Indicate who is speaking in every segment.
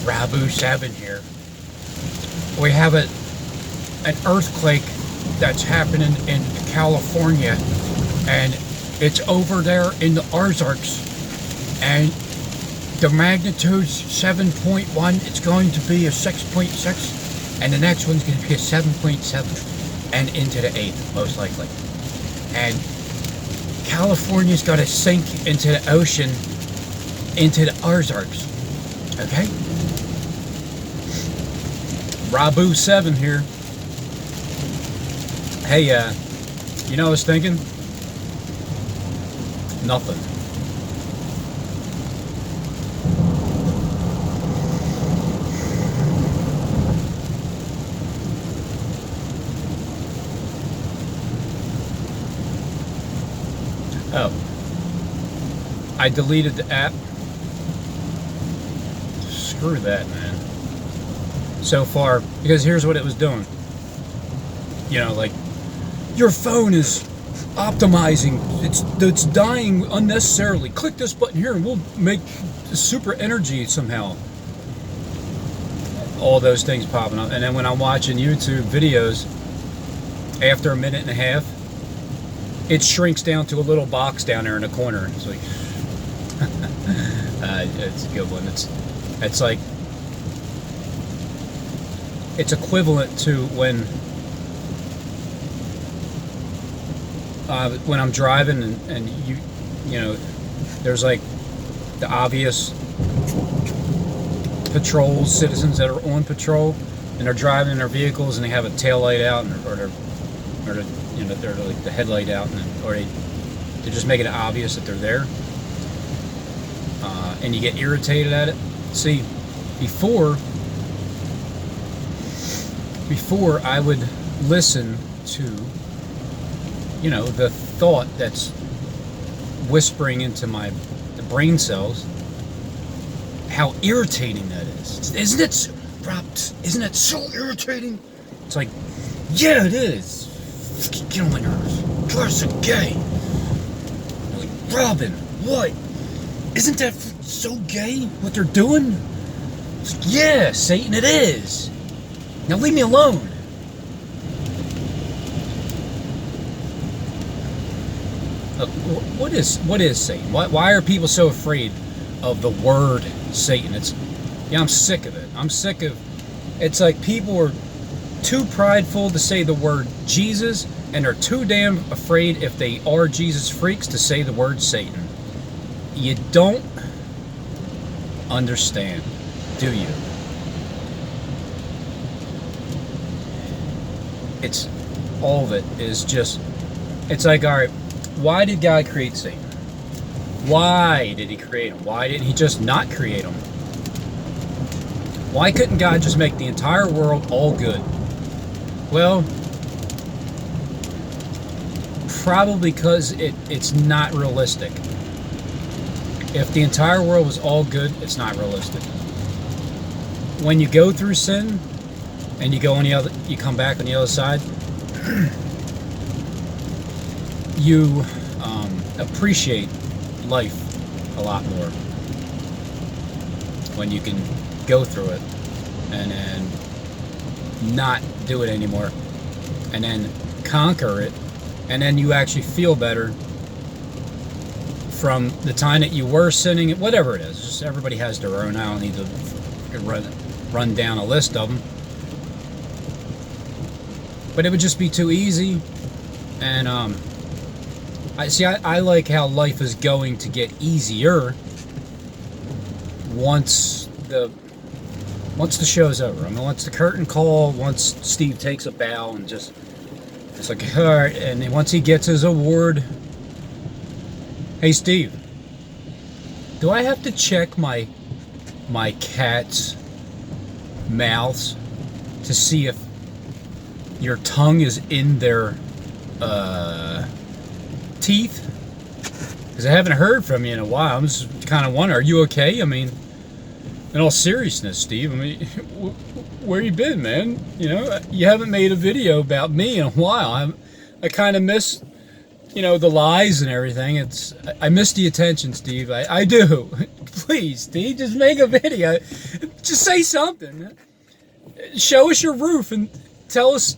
Speaker 1: Rabu 7 here. We have an earthquake that's happening in California, and it's over there in the Ozarks, and the magnitude's 7.1. It's going to be a 6.6, and the next one's going to be a 7.7, and into the 8th, most likely. And California's got to sink into the ocean, into the Ozarks. Okay? Rabu 7 here. Hey, you know what I was thinking? Nothing. Oh. I deleted the app. Screw that, man. So far, because here's what it was doing. You know, like, your phone is optimizing. It's dying unnecessarily. Click this button here and we'll make super energy somehow. All those things popping up. And then when I'm watching YouTube videos, after a minute and a half, it shrinks down to a little box down there in the corner. It's like, it's a good one. It's like, it's equivalent to when I'm driving and you know, there's like the obvious patrol citizens that are on patrol and they're driving in their vehicles and they have a tail light out or you know, they're like the headlight out, or they're just making it obvious that they're there, and you get irritated at it. See, before I would listen to, you know, the thought that's whispering into the brain cells, how irritating that is. Isn't it, Rob? Isn't it so irritating? It's like, yeah, it is. Get on my nerves. You're so gay. I'm like, Robin, what? Isn't that so gay, what they're doing? It's like, yeah, Satan, it is. Now leave me alone. Look, what is Satan? Why are people so afraid of the word Satan? I'm sick of it. I'm sick of, it's like people are too prideful to say the word Jesus, and are too damn afraid, if they are Jesus freaks, to say the word Satan. You don't understand, do you? It's all of it is just, it's like, all right, why did God create Satan? Why did he create him? Why didn't he just not create him? Why couldn't God just make the entire world all good? Well, probably because it's not realistic. If the entire world was all good, it's not realistic. When you go through sin and you come back on the other side, you appreciate life a lot more when you can go through it and then not do it anymore, and then conquer it, and then you actually feel better from the time that you were sinning, whatever it is. Just everybody has their own. I don't need to run down a list of them, but it would just be too easy. And I like how life is going to get easier once the show's over. I mean, once the curtain call, once Steve takes a bow and just, it's like, all right, and then once he gets his award, hey Steve, do I have to check my cat's mouths to see if your tongue is in their teeth? Because I haven't heard from you in a while. I'm just kind of wondering, are you okay? I mean, in all seriousness, Steve, I mean, where you been, man? You know, you haven't made a video about me in a while. I kind of miss, you know, the lies and everything. I miss the attention, Steve. I do. Please, Steve, just make a video. Just say something. Show us your roof and tell us,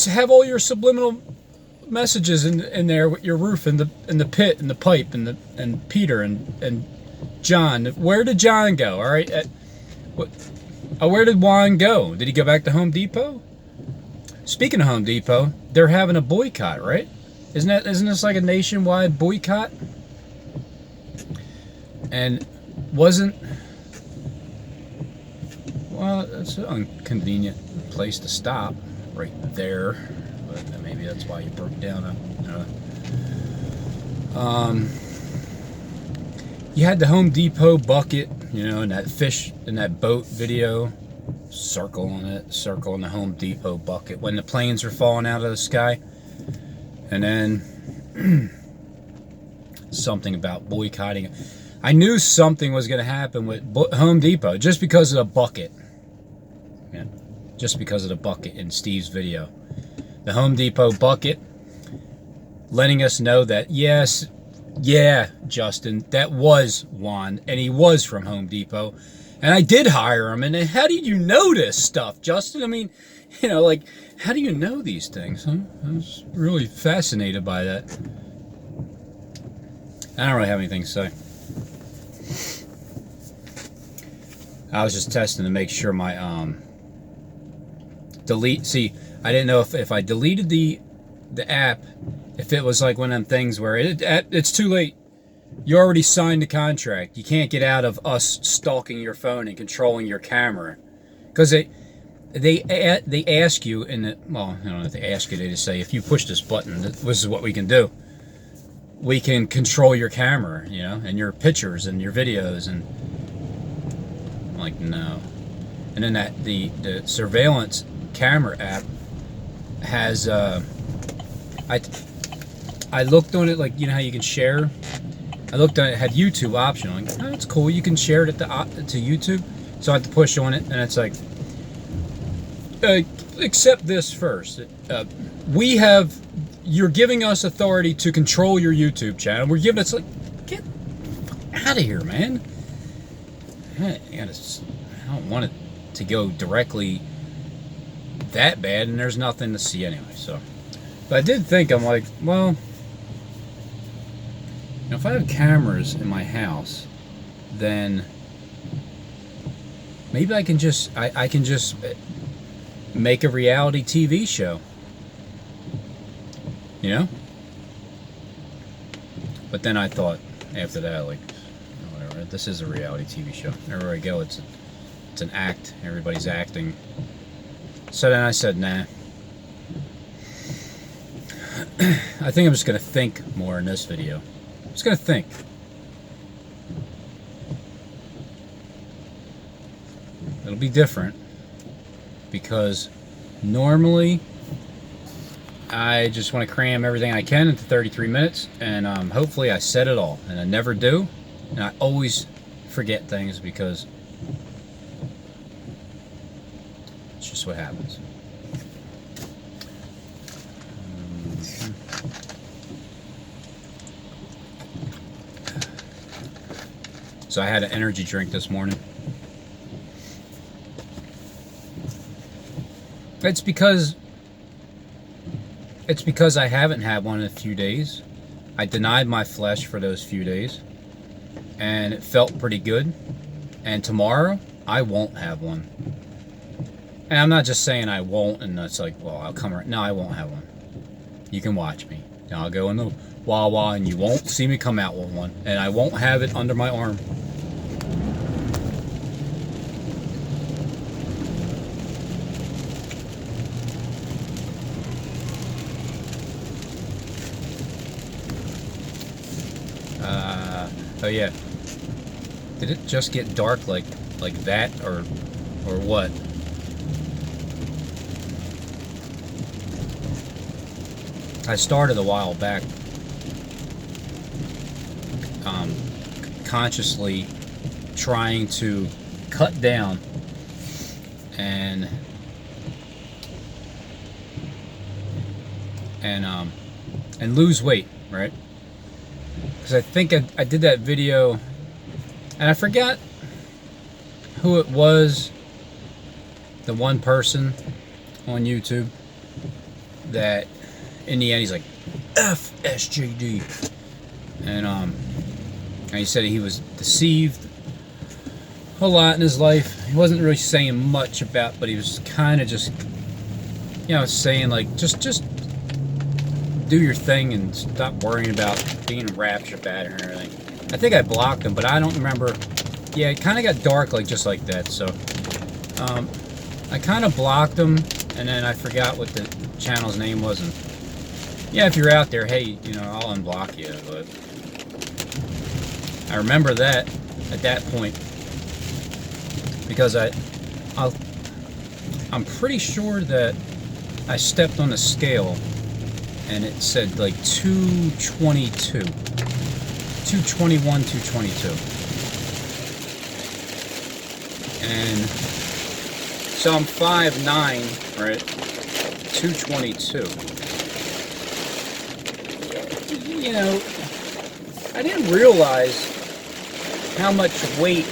Speaker 1: have all your subliminal messages in there with your roof and the pit and the pipe and Peter and John. Where did John go? All right. Where did Juan go? Did he go back to Home Depot? Speaking of Home Depot, they're having a boycott, right? Isn't this like a nationwide boycott? And that's an inconvenient place to stop right there. But maybe that's why you broke down. You had the Home Depot bucket, and that fish in that boat video, circle in the Home Depot bucket when the planes were falling out of the sky. And then something about boycotting. I knew something was going to happen with Home Depot just because of the bucket. Yeah, just because of the bucket in Steve's video. The Home Depot bucket letting us know that, yes, yeah, Justin, that was Juan, and he was from Home Depot. And I did hire him. And how did you know this stuff, Justin? I mean, how do you know these things? Huh? I was really fascinated by that. I don't really have anything to say. I was just testing to make sure my delete. See, I didn't know if I deleted the app, if it was like one of them things where it's too late. You already signed the contract. You can't get out of us stalking your phone and controlling your camera, because they ask you in the, well, I don't know if they ask you. They just say, if you push this button, this is what we can do. We can control your camera, and your pictures and your videos, and I'm like, no. And then the surveillance camera app has I looked on it, like, how you can share. I looked on it, had YouTube option. I'm like, oh, that's cool. You can share it to YouTube. So I had to push on it, and it's like, accept this first. You're giving us authority to control your YouTube channel. We're giving us, get out of here, man. I don't want it to go directly that bad, and there's nothing to see anyway. So, but I did think, I'm like, well, if I have cameras in my house, then maybe I can just make a reality TV show, But then I thought after that, like, whatever, this is a reality TV show. Everywhere I go, it's an act. Everybody's acting. So then I said, nah. I think I'm just gonna think more in this video. I'm just gonna think. It'll be different, because normally I just want to cram everything I can into 33 minutes, and hopefully I said it all, and I never do, and I always forget things because it's just what happens. So I had an energy drink this morning. It's because I haven't had one in a few days. I denied my flesh for those few days, and it felt pretty good. And tomorrow, I won't have one. And I'm not just saying I won't, and it's like, well, I'll come around. No, I won't have one. You can watch me. I'll go in the Wawa, and you won't see me come out with one. And I won't have it under my arm. Oh yeah. Did it just get dark like that, or what? I started a while back consciously trying to cut down and lose weight, right? because I think I did that video, and I forgot who it was. The one person on YouTube that in the end he's like, F SJD, and he said he was deceived a lot in his life. He wasn't really saying much about, but he was kind of just, saying like, just do your thing and stop worrying about being raptured bad or anything. I think I blocked him, but I don't remember. Yeah, it kind of got dark just like that. So I kind of blocked him, and then I forgot what the channel's name was. And yeah, if you're out there, hey, I'll unblock you. But I remember that at that point, because I'm pretty sure that I stepped on a scale and it said like 222, 221, 222, and so I'm 5'9", right? 222. I didn't realize how much weight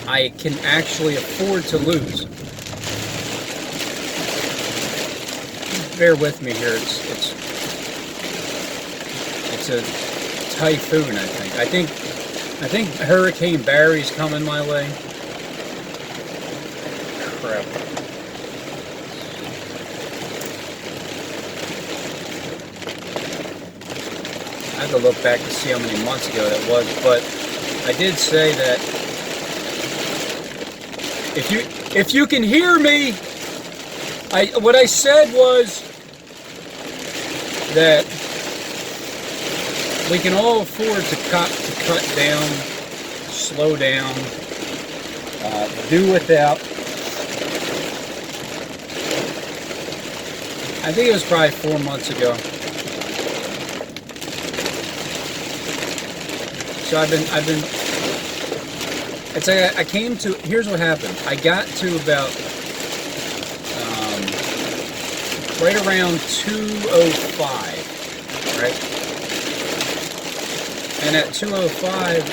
Speaker 1: I can actually afford to lose. Bear with me here. It's a typhoon. I think Hurricane Barry's coming my way. Crap. I have to look back to see how many months ago that was, but I did say that if you can hear me, what I said was that we can all afford to cut down, slow down, do without. I think it was probably 4 months ago. So I've been. It's like I came to. Here's what happened. I got to about right around 205, right? And at 205,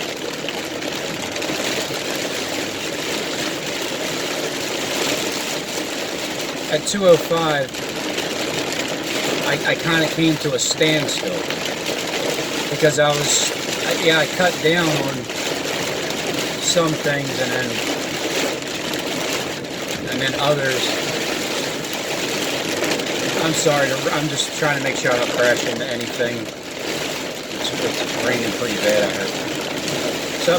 Speaker 1: I kind of came to a standstill because I cut down on some things, and then others. I'm sorry, I'm just trying to make sure I don't crash into anything. It's raining pretty bad out here.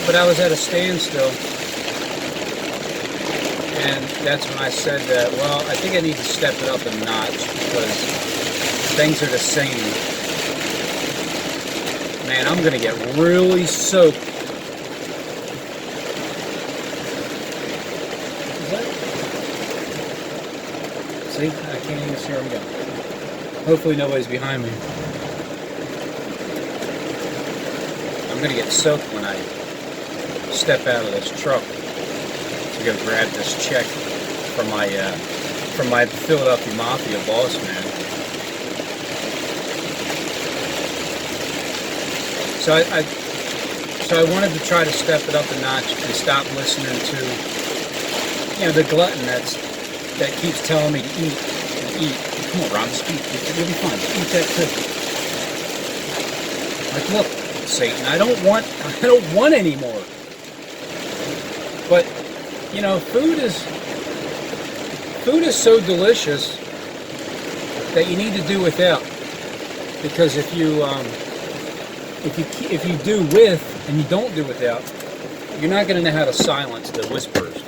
Speaker 1: But I was at a standstill, and that's when I said that, well, I think I need to step it up a notch because things are the same. Man, I'm gonna get really soaked. See, I can't even see where I'm going. Hopefully nobody's behind me. I'm gonna get soaked when I step out of this truck to go grab this check from my Philadelphia Mafia boss man. So I wanted to try to step it up a notch and stop listening to the glutton that keeps telling me to eat and eat. Come on, Ron, just eat. You'll be fine. Just eat that too. Like, look, Satan, I don't want any more. But food is so delicious that you need to do without. Because if you do with and you don't do without, you're not going to know how to silence the whisperers.